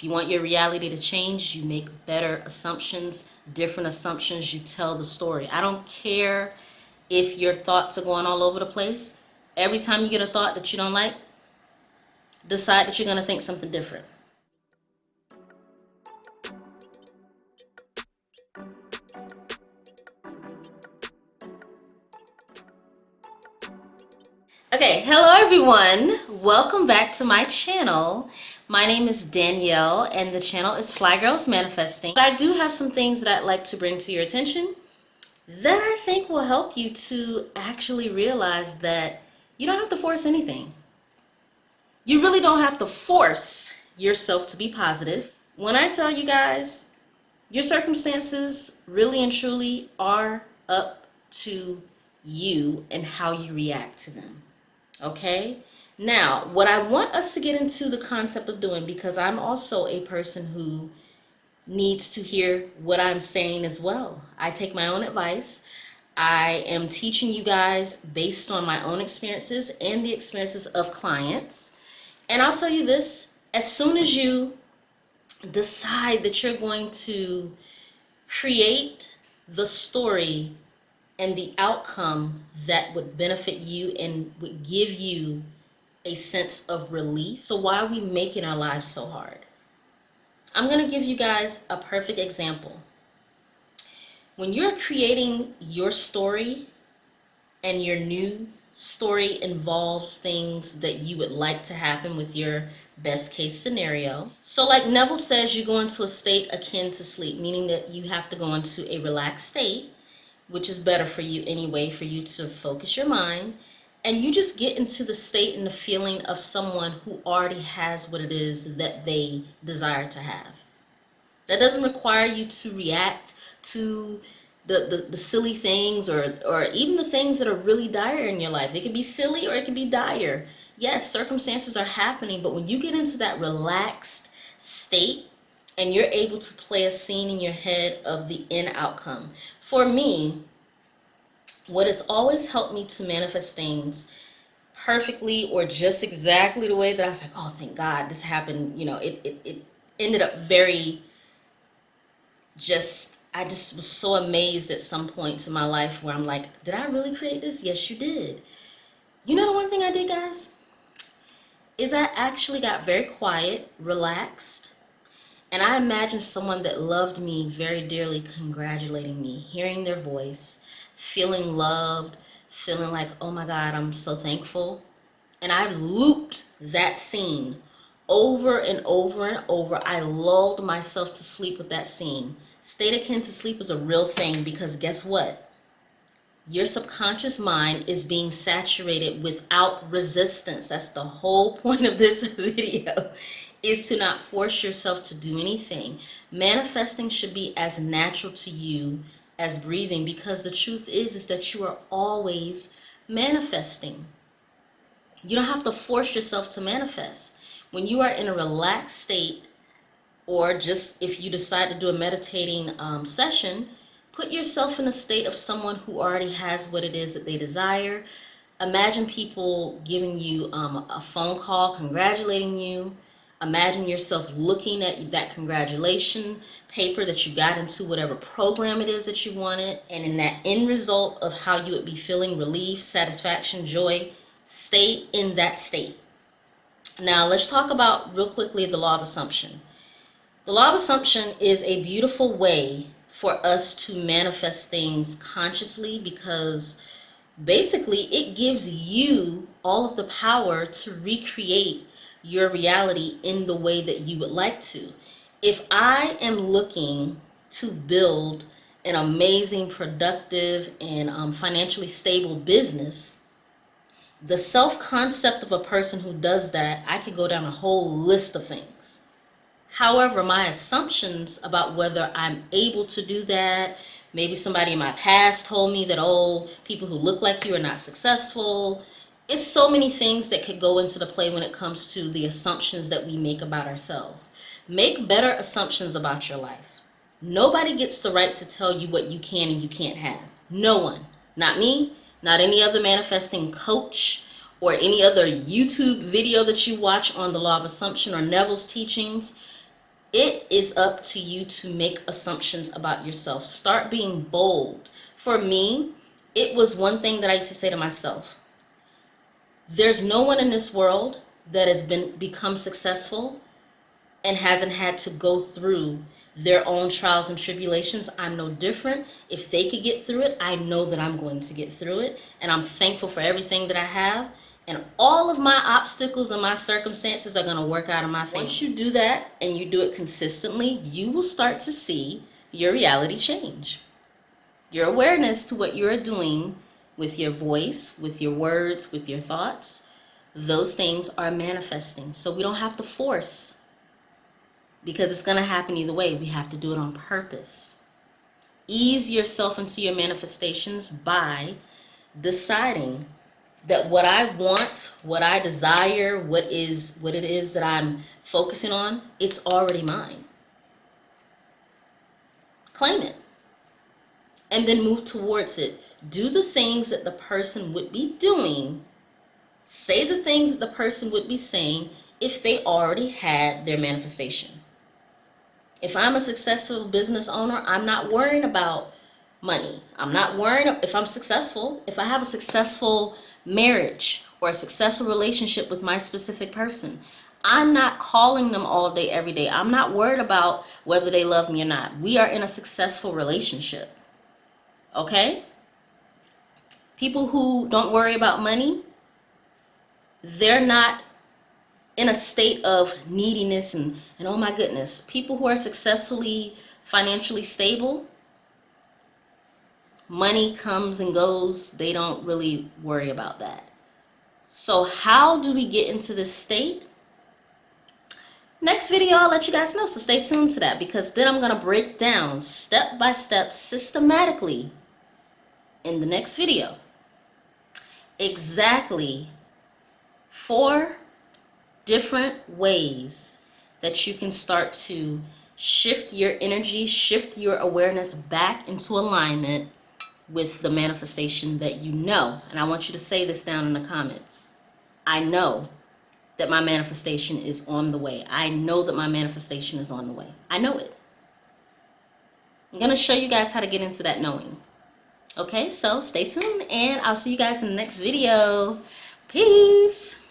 If you want your reality to change, you make better assumptions, different assumptions, you tell the story. I don't care if your thoughts are going all over the place. Every time you get a thought that you don't like, decide that you're going to think something different. Okay, hello everyone. Welcome back to my channel. My name is Danielle and the channel is FlyGIRLSManifesting. I do have some things that I'd like to bring to your attention that I think will help you to actually realize that you don't have to force anything. You really don't have to force yourself to be positive. When I tell you guys, your circumstances really and truly are up to you and how you react to them. Okay? Now, what I want us to get into the concept of doing, because I'm also a person who needs to hear what I'm saying as well. I take my own advice. I am teaching you guys based on my own experiences and the experiences of clients. And I'll tell you this, as soon as you decide that you're going to create the story and the outcome that would benefit you and would give you a sense of relief. So why are we making our lives so hard? I'm going to give you guys a perfect example. When you're creating your story and your new story involves things that you would like to happen with your best case scenario. So like Neville says, you go into a state akin to sleep, meaning that you have to go into a relaxed state, which is better for you anyway, for you to focus your mind. And you just get into the state and the feeling of someone who already has what it is that they desire to have. That doesn't require you to react to the silly things or even the things that are really dire in your life. It could be silly or it could be dire. Yes, circumstances are happening, but when you get into that relaxed state and you're able to play a scene in your head of the end outcome. For me, what has always helped me to manifest things perfectly or just exactly the way that I was like, oh, thank God this happened. You know, it ended up very I just was so amazed at some points in my life where I'm like, did I really create this? Yes, you did. You know the one thing I did, guys, is I actually got very quiet, relaxed, and I imagined someone that loved me very dearly congratulating me, hearing their voice, feeling loved, feeling like, oh my God, I'm so thankful. And I looped that scene over and over and over. I lulled myself to sleep with that scene. State akin to sleep is a real thing because guess what? Your subconscious mind is being saturated without resistance. That's the whole point of this video, is to not force yourself to do anything. Manifesting should be as natural to you as breathing, because the truth is that you are always manifesting. You don't have to force yourself to manifest. When you are in a relaxed state, or just if you decide to do a meditating session, put yourself in a state of someone who already has what it is that they desire. Imagine people giving you a phone call, congratulating you. Imagine yourself looking at that congratulation paper that you got into whatever program it is that you wanted. And in that end result of how you would be feeling relief, satisfaction, joy, stay in that state. Now let's talk about real quickly the law of assumption. The law of assumption is a beautiful way for us to manifest things consciously, because basically it gives you all of the power to recreate your reality in the way that you would like to. If I am looking to build an amazing, productive, and financially stable business, the self-concept of a person who does that, I could go down a whole list of things. However, my assumptions about whether I'm able to do that, maybe somebody in my past told me that, oh, people who look like you are not successful. It's so many things that could go into the play when it comes to the assumptions that we make about ourselves. Make better assumptions about your life. Nobody gets the right to tell you what you can and you can't have. No one. Not me, not any other manifesting coach, or any other YouTube video that you watch on the law of assumption or Neville's teachings. It is up to you to make assumptions about yourself. Start being bold. For me, it was one thing that I used to say to myself. There's no one in this world that has become successful and hasn't had to go through their own trials and tribulations. I'm no different. If they could get through it, I know that I'm going to get through it. And I'm thankful for everything that I have. And all of my obstacles and my circumstances are going to work out in my favor. Once you do that and you do it consistently, you will start to see your reality change. Your awareness to what you are doing with your voice, with your words, with your thoughts, those things are manifesting. So we don't have to force, because it's going to happen either way. We have to do it on purpose. Ease yourself into your manifestations by deciding that what I want, what I desire, what it is that I'm focusing on, it's already mine. Claim it. And then move towards it. Do the things that the person would be doing. Say the things that the person would be saying if they already had their manifestation. If I'm a successful business owner, I'm not worrying about money. I'm not worrying if I'm successful. If I have a successful marriage or a successful relationship with my specific person, I'm not calling them all day, every day. I'm not worried about whether they love me or not. We are in a successful relationship. Okay? People who don't worry about money, they're not in a state of neediness and oh my goodness. People who are successfully financially stable, money comes and goes. They don't really worry about that. So how do we get into this state? Next video, I'll let you guys know. So stay tuned to that, because then I'm going to break down step by step, systematically, in the next video, exactly 4 different ways that you can start to shift your energy, shift your awareness back into alignment with the manifestation that you know. And I want you to say this down in the comments. I know that my manifestation is on the way. I know that my manifestation is on the way. I know it. I'm going to show you guys how to get into that knowing. Okay, so stay tuned, and I'll see you guys in the next video. Peace.